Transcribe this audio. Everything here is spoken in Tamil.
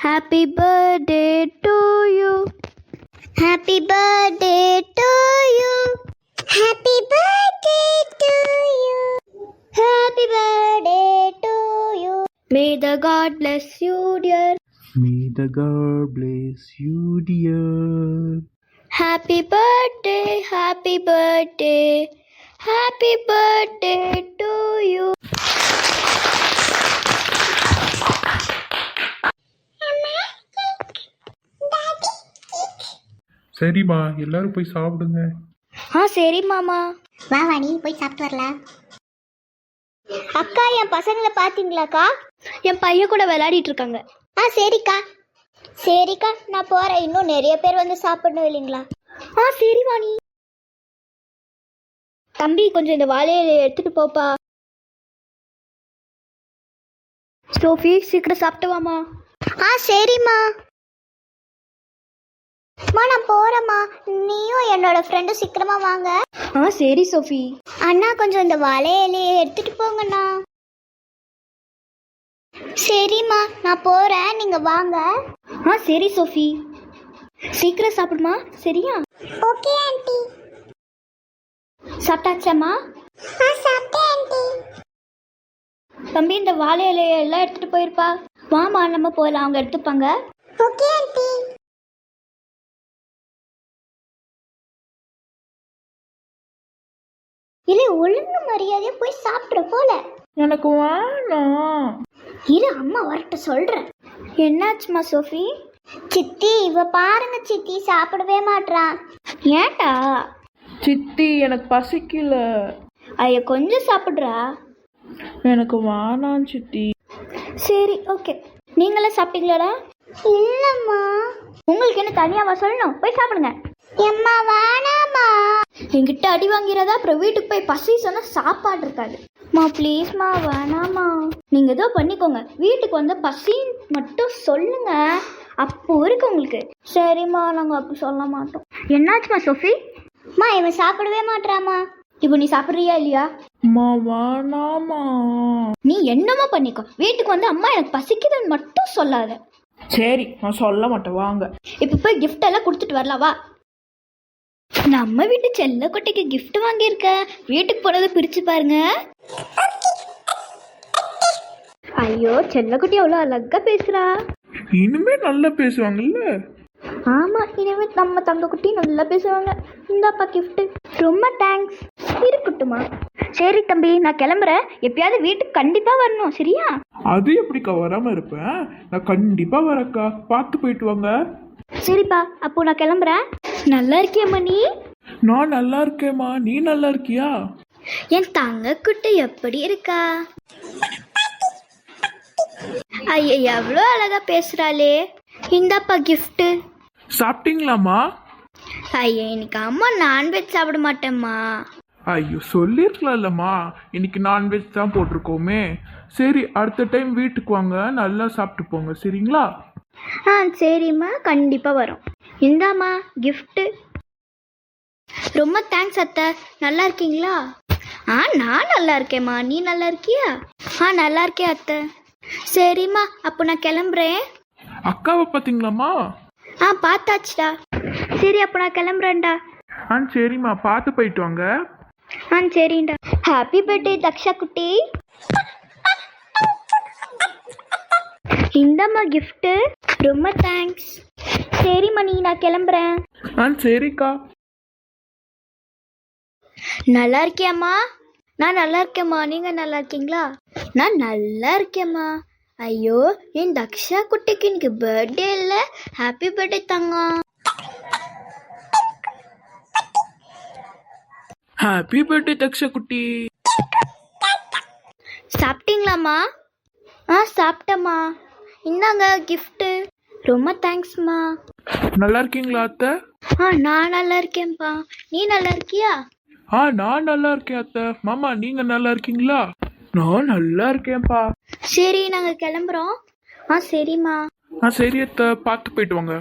Happy birthday to you. Happy birthday to you. Happy birthday to you. Happy birthday to you. May the God bless you, dear. May the God bless you, dear. Happy birthday, happy birthday, happy birthday to you. சரிம்மா, எல்லாரும் போய் சாப்பிடுங்க. சரி மாமா. வா வாணி போய் சாப்பிட்டு வரலாம். அக்கா, என் பசங்களை பாத்தீங்களாக்கா? என் பையன் கூட விளையாடிட்டு இருக்காங்க. சரிக்கா. சரிக்கா, நான் போறேன். இன்னும் நிறைய பேர் வந்து சாப்பிடணும் இல்லைங்களா? சரி வாணி. தம்பி, கொஞ்சம் இந்த வாழையில எடுத்துட்டு போப்பா. சோஃபி, சீக்கிரம் சாப்பிட்டு வாமா. சரிம்மா. நான் போறேம்மா. நீயும் என்னோட ஃப்ரெண்டும் சீக்கிரமா வாங்க. சரி சோஃபி. அண்ணா, கொஞ்சம் இந்த வாழை இலையை எடுத்துட்டு போங்கண்ணா. சரிம்மா, நான் போறேன், நீங்க வாங்க. சரி சோஃபி, சீக்கிரம் சாப்பிடுமா. சரியா? Okay aunty. சாப்பிட்டாச்சாம்மா? சாப்பிட்டேன் ஆண்டி. தம்பி, இந்த வாழை இலையை எல்லாம் எடுத்துட்டு போயிருப்பா. வாமா, நம்ம போகலாம், அவங்க எடுத்துப்பாங்க. Okay aunty. இல்லை, ஒழுங்கு மரியாதையா போய் சாப்பிட்ற போல. எனக்கு வேணாம். இரு, அம்மா வரட்ட சொல்றேன். என்னாச்சுமா சோஃபி? சித்தி, இவ பாருங்க சித்தி, சாப்பிடவே மாட்றான். ஏன்டா? சித்தி, எனக்கு பசிக்கல. ஐயா, கொஞ்சம் சாப்பிட்றா. எனக்கு வேணாம் சித்தி. சரி, ஓகே. நீங்களே சாப்பிட்டீங்களாடா? இல்லம்மா. உங்களுக்கு என்ன தனியாவா சொல்லணும்? போய் சாப்பிடுங்க. எம்மா வேணாமா. என்கிட்ட அடி வாங்கிறதா, அப்புறம் வீட்டுக்கு போய் பசி சொன்னா சாப்பாடு இருக்காது. ப்ளீஸ்மா, வேணாமா. நீங்க ஏதோ பண்ணிக்கோங்க. வீட்டுக்கு வந்து பசி மட்டும் சொல்லுங்க, அப்போ இருக்கு உங்களுக்கு. சரிம்மா, நாங்க அப்படி சொல்ல மாட்டோம். என்னாச்சுமா சோஃபி? இவன் சாப்பிடவே மாட்றாமா. இப்போ நீ சாப்பிட்றியா இல்லையா? வேணாமா. நீ என்னமோ பண்ணிக்கோ. வீட்டுக்கு வந்து அம்மா எனக்கு பசிக்குதுன்னு மட்டும் சொல்லாத. சரி, நான் சொல்ல மாட்டேன், வாங்க. இப்போ போய் கிஃப்ட் எல்லாம் கொடுத்துட்டு வரலாம், வா. நம்ம வீட்டு செல்ல குட்டிக்கு கிஃப்ட் வாங்கியிருக்க. வீட்டுக்கு போனதை பிரிச்சு பாருங்க. ஐயோ, செல்லக்குட்டி அவ்வளோ அழகா பேசுறா. இனிமே நல்லா பேசுவாங்கல்ல? ஆமா, இனிமே நம்ம தங்க குட்டி நல்லா பேசுவாங்க. இந்தாப்பா கிஃப்ட். ரொம்ப தேங்க்ஸ். இருக்கட்டுமா. சரி தம்பி, நான் கிளம்புறேன். எப்பயாவது வீட்டுக்கு கண்டிப்பா வரணும், சரியா? அது எப்படிக்கா வராம இருப்பேன்? நான் கண்டிப்பா வரக்கா. பார்த்து போயிட்டு வாங்க. சரிப்பா, அப்போ நான் கிளம்புறேன். நல்லா இருக்கியம்மா நீ? நான் நல்லா இருக்கேம்மா, நீ நல்லா இருக்கியா? என் தங்க குட்டி எப்படி இருக்கா? ஐயா, எவ்வளோ அழகா பேசுறாளே. இந்தாப்பா கிஃப்ட். சாப்பிட்டீங்களாம்மா? ஐயா, இன்னைக்கு அம்மா நான்வெஜ் சாப்பிட மாட்டேம்மா. ஐயோ, சொல்லிருக்கலாம்லம்மா, இன்னைக்கு நான்வெஜ் தான் போட்டிருக்கோமே. சரி, அடுத்த டைம் வீட்டுக்கு வாங்க, நல்லா சாப்பிட்டு போங்க, சரிங்களா? சரிம்மா, கண்டிப்பா வரோம். இந்தாம்மா கிஃப்ட். ரொம்ப தேங்க்ஸ் அத்தை. நல்லா இருக்கீங்களா? நான் நல்லா இருக்கேம்மா. நீ நல்லா இருக்கியா? நல்லா இருக்கேன் அத்தை. சரிம்மா, அப்போ நான் கிளம்புறேன். அக்காவை பார்த்தீங்களாம்மா? பார்த்தாச்சுடா. சரி, அப்போ நான் கிளம்புறேன்டா. சரிம்மா, பார்த்து போயிட்டு வாங்க. சரிண்டா. ஹாப்பி பர்த்டே தக்ஷா குட்டி. இந்தாம்மா கிஃப்ட். ரொம்ப தேங்க்ஸ். சரி மணி, நான் கிளம்புறேன். சரிக்கா. நல்லா இருக்கியாம்மா? நான் நல்லா இருக்கேம்மா. நீங்க நல்லா இருக்கீங்களா? நான் நல்லா இருக்கேம்மா. ஐயோ, என் தக்ஷா குட்டிக்கு இன்னைக்கு பர்த்டே இல்லை. ஹாப்பி பர்த்டே தங்கம். ஹாப்பி பர்த்டே தக்ஷா குட்டி. சாப்பிட்டீங்களாம்மா? சாப்பிட்டேம்மா. இந்தாங்க கிஃப்ட். ரொம்ப தேங்க்ஸ்மா. நல்லா இருக்கீங்களா அத்தை? நான் நல்லா இருக்கேன்ப்பா. நீ நல்லா இருக்கியா? நான் நல்லா இருக்கேன் அத்தை. மாமா, நீங்க நல்லா இருக்கீங்களா? நான் நல்லா இருக்கேன்ப்பா. சரி, நாங்க கிளம்புறோம். சரிம்மா. சரி அத்தை, பார்த்து போயிட்டு வாங்க.